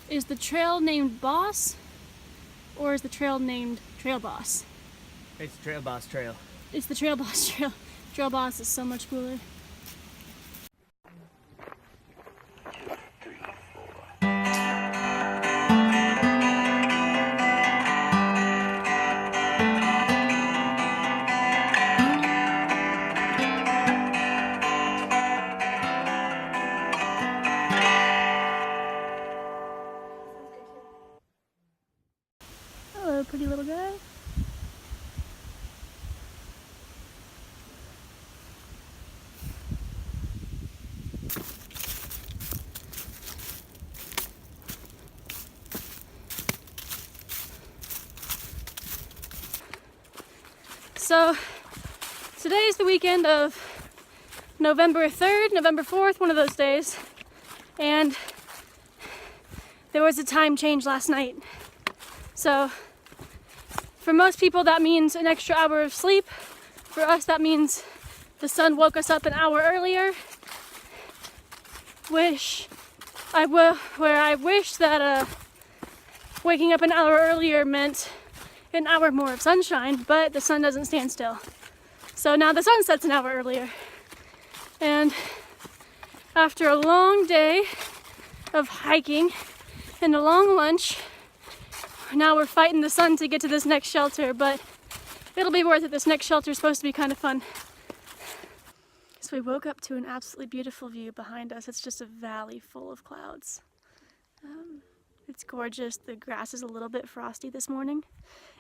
Is the trail named Boss, or is the trail named Trail Boss? It's Trail Boss Trail. It's the Trail Boss Trail. Trail Boss is so much cooler. Hello, pretty little guy. So today is the weekend of November 3rd, November 4th, one of those days, and there was a time change last night. So for most people that means an extra hour of sleep. For us that means the sun woke us up an hour earlier. Where I wish that waking up an hour earlier meant an hour more of sunshine, but the sun doesn't stand still. So now the sun sets an hour earlier. And after a long day of hiking and a long lunch, now we're fighting the sun to get to this next shelter, but it'll be worth it. This next shelter is supposed to be kind of fun. So we woke up to an absolutely beautiful view behind us. It's just a valley full of clouds. It's gorgeous. The grass is a little bit frosty this morning.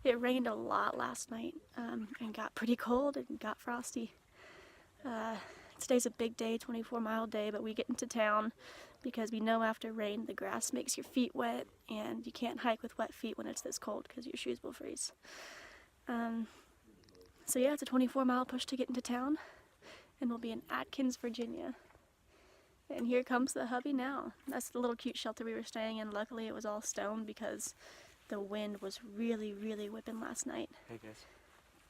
It rained a lot last night and got pretty cold and got frosty. Today's a big day, 24-mile day, but we get into town because we know after rain the grass makes your feet wet and you can't hike with wet feet when it's this cold because your shoes will freeze. So yeah, it's a 24-mile push to get into town, and we'll be in Atkins, Virginia. And here comes the hubby now. That's the little cute shelter we were staying in. Luckily it was all stone because the wind was really, really whipping last night. Hey guys.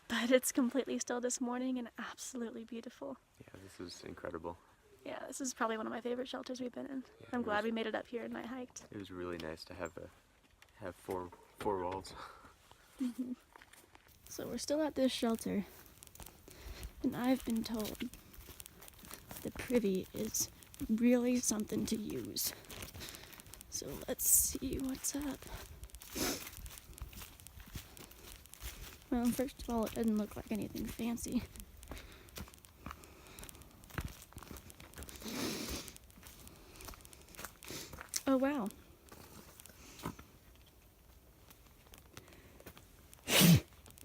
But it's completely still this morning and absolutely beautiful. Yeah, this is incredible. Yeah, this is probably one of my favorite shelters we've been in. Yeah, I'm glad we made it up here and night hiked. It was really nice to have four walls. Mm-hmm. So we're still at this shelter, and I've been told the privy is really something to use. So let's see what's up. Well, first of all, it doesn't look like anything fancy. Oh wow.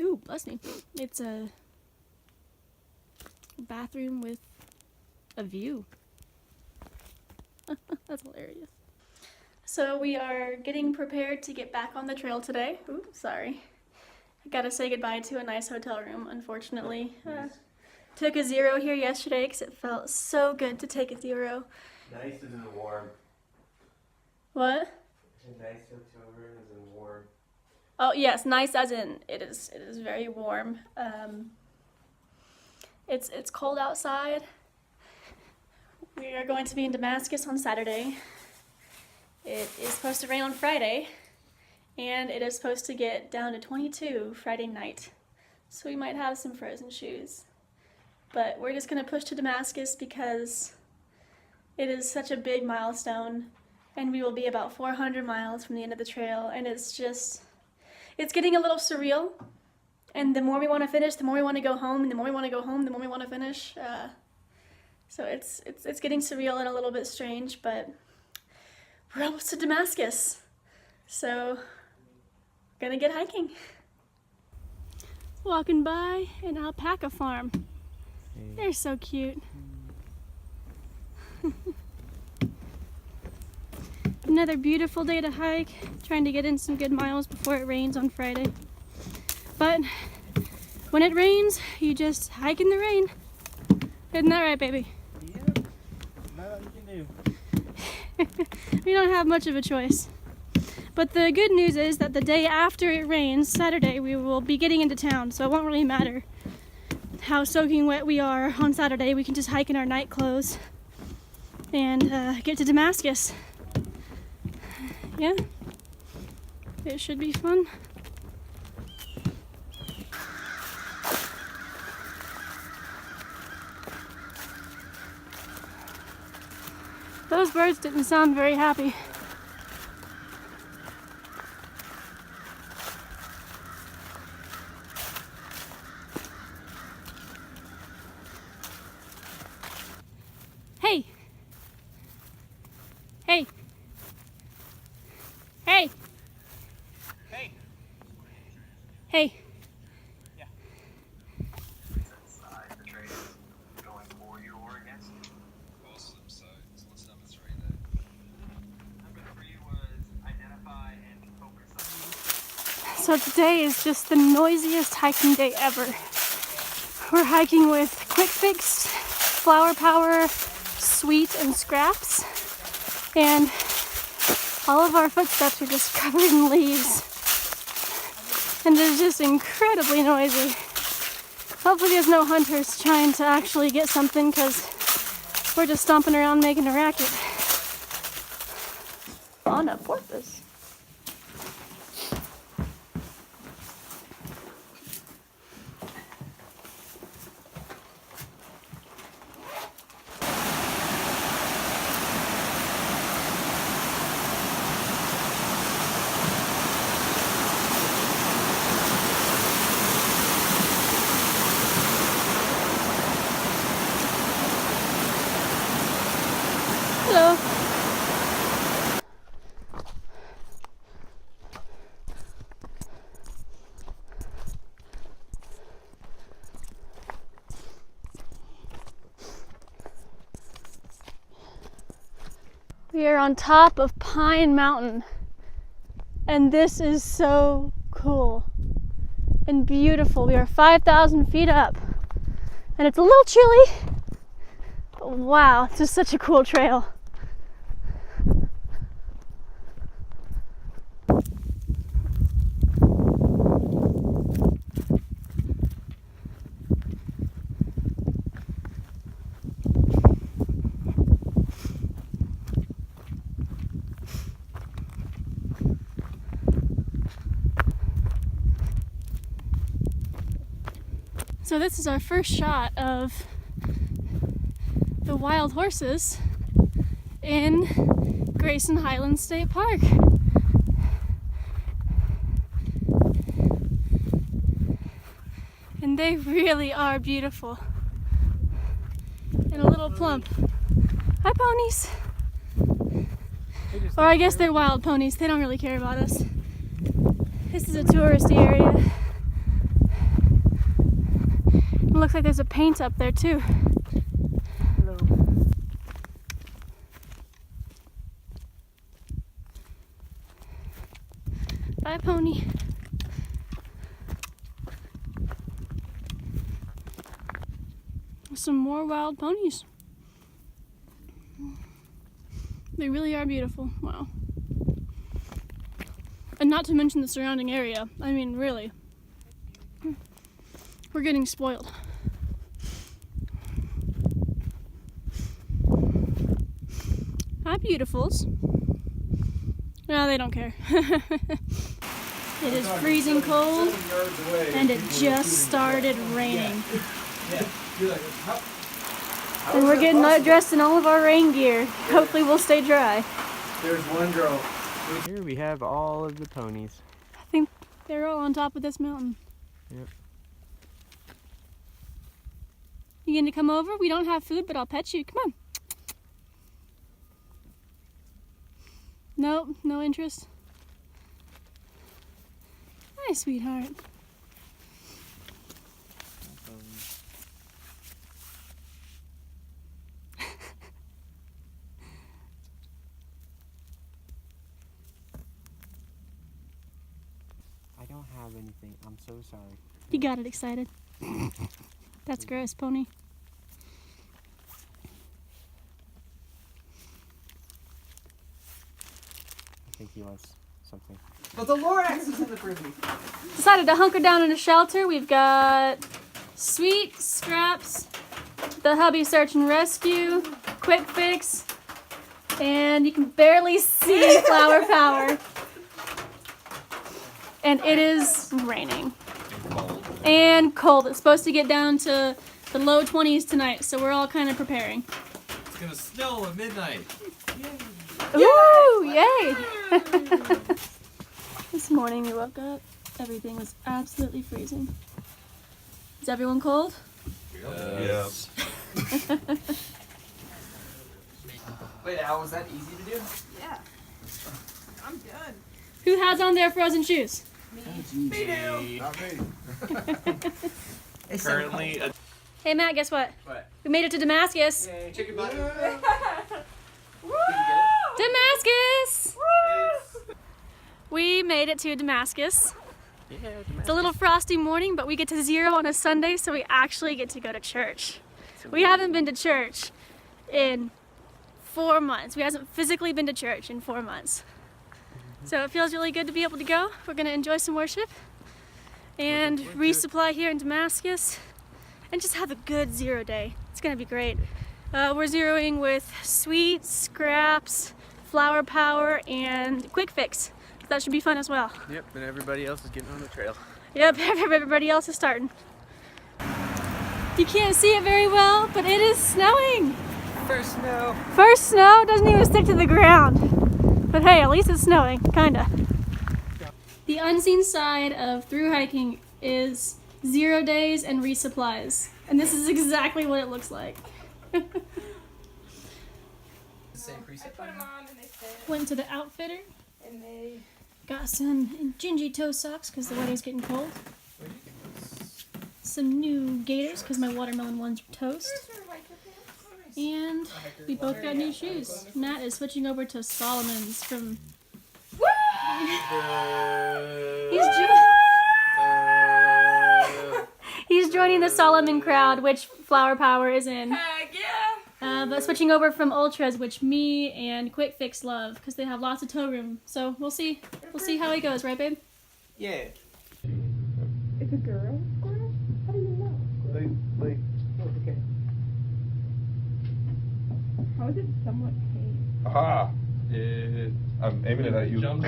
Ooh, bless me. It's a bathroom with a view. That's hilarious. So we are getting prepared to get back on the trail today. Ooh, sorry. I gotta say goodbye to a nice hotel room, unfortunately. Took a 0 here yesterday because it felt so good to take a 0. Nice as in warm. What? A nice hotel room as in warm. Oh yes, nice as in it is very warm. It's cold outside. We are going to be in Damascus on Saturday. It is supposed to rain on Friday, and it is supposed to get down to 22 Friday night. So we might have some frozen shoes. But we're just gonna push to Damascus because it is such a big milestone, and we will be about 400 miles from the end of the trail, and it's getting a little surreal. And the more we want to finish, the more we want to go home, and the more we want to go home, the more we want to finish. So it's getting surreal and a little bit strange, but we're almost to Damascus. So gonna get hiking. Walking by an alpaca farm. Hey. They're so cute. Another beautiful day to hike, trying to get in some good miles before it rains on Friday. But when it rains, you just hike in the rain. Isn't that right, baby? Yep. Not what you can do. We don't have much of a choice. But the good news is that the day after it rains, Saturday, we will be getting into town, so it won't really matter how soaking wet we are on Saturday. We can just hike in our night clothes and get to Damascus. yeah, it should be fun. Those birds didn't sound very happy. Hey! Hey! Hey! Hey! Hey! Yeah. Side the trade is going for you or against you. Both of them sides. Let's demonstrate that. Number 3 was identify and focus on. So today is just the noisiest hiking day ever. We're hiking with Quick Fix, Flower Power, Sweet, and Scraps. And all of our footsteps are just covered in leaves. And it's just incredibly noisy. Hopefully there's no hunters trying to actually get something because we're just stomping around making a racket. On a porpoise. Hello. We are on top of Pine Mountain, and this is so cool and beautiful. We are 5,000 feet up, and it's a little chilly, but wow, it's just such a cool trail. So this is our first shot of the wild horses in Grayson Highlands State Park. And they really are beautiful. And a little plump. Hi, ponies. Or I guess they're wild ponies. They don't really care about us. This is a touristy area. It looks like there's a paint up there too. Hello. Bye, pony. Some more wild ponies. They really are beautiful. Wow. And not to mention the surrounding area. I mean, really. We're getting spoiled. Hi, beautifuls. No, they don't care. It is freezing cold, and it just started raining. And we're getting dressed in all of our rain gear. Hopefully we'll stay dry. There's one girl. Here we have all of the ponies. I think they're all on top of this mountain. Yep. You gonna come over? We don't have food, but I'll pet you. Come on. Nope, no interest. Hi, sweetheart. I don't have anything. I'm so sorry. You got it excited. That's gross, pony. I think he wants something. But the Lorax is in the frisbee. Decided to hunker down in a shelter. We've got Sweet, Scraps, the hubby search and rescue, Quick Fix, And you can barely see Flower Power. And it is raining. And cold. It's supposed to get down to the low 20s tonight, so we're all kind of preparing. It's gonna snow at midnight. Ooh, yay! This morning we woke up, everything was absolutely freezing. Is everyone cold? Yes. Wait, Al, was that easy to do? Yeah. I'm good. Who has on their frozen shoes? Currently, Hey Matt, guess what? What? We made it to Damascus. Yay, chicken butt. Damascus! We made it to Damascus. It's a little frosty morning, but we get to 0 on a Sunday, so we actually get to go to church. We haven't been to church in 4 months. We haven't physically been to church in 4 months. So it feels really good to be able to go. We're going to enjoy some worship and resupply here in Damascus and just have a good 0 day. It's going to be great. We're zeroing with sweets, scraps, Flower Power, and Quick Fix. That should be fun as well. Yep, and everybody else is getting on the trail. Yep, everybody else is starting. You can't see it very well, but it is snowing. First snow. First snow, doesn't even stick to the ground. But hey, at least it's snowing, kinda. The unseen side of through hiking is 0 days and resupplies. And this is exactly what it looks like. I put them on and they fit. Went to the outfitter, And they. got some gingy toe socks because the weather's getting cold. Some new gaiters because my watermelon ones are toast. And we both got new shoes. Matt is switching over to Solomon's from... He's joining the Solomon crowd, which Flower Power is in. Heck yeah! But switching over from Ultras, which me and Quick Fix love, because they have lots of toe room. So we'll see. We'll see how he goes, right, babe? Yeah. It's a girl squirrel? How do you know? Like, oh, okay. How is it somewhat tame? Aha! I'm aiming it at you. It jumped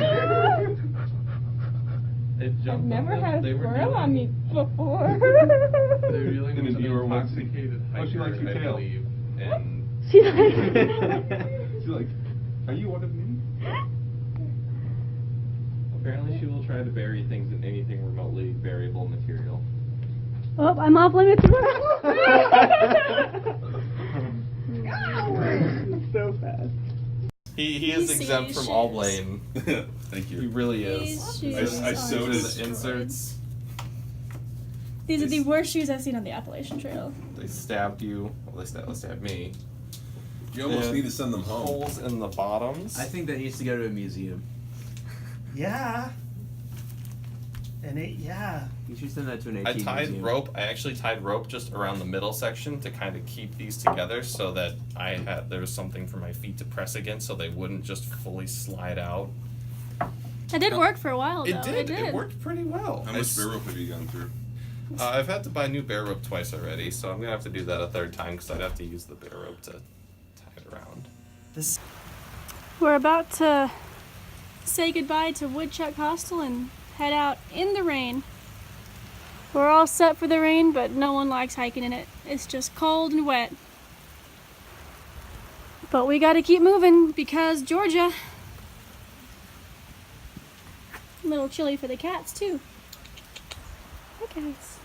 I've never on them. had a They were squirrel dealing- on me before. They were dealing And with then an you were once- intoxicated Oh, she hiker, likes your I tail. believe. And She like... She's like, are you one of me? apparently she will try to bury things in anything remotely variable material. Oh, I'm off limits. So fast. he is These exempt from shoes. all blame. Thank He you. really is. These shoes I are sewed The destroyed. inserts, These are the worst shoes I've seen on the Appalachian Trail. they stabbed you. Well, they stabbed me. You almost And need to send them home. Holes in the bottoms. I think that needs to go to a museum. Yeah. And yeah. You should send that to an I AT tied museum. rope. I actually tied rope just around the middle section to kind of keep these together, so that there was something for my feet to press against, so they wouldn't just fully slide out. It did work for a while, though. It did. It worked pretty well. How much bear rope have you gone through? I've had to buy new bear rope twice already, so I'm gonna have to do that a third time because I'd have to use the bear rope to tie it around. We're about to say goodbye to Woodchuck Hostel and head out in the rain. We're all set for the rain, but no one likes hiking in it. It's just cold and wet. But we gotta keep moving because Georgia. A little chilly for the cats, too. Hi, guys.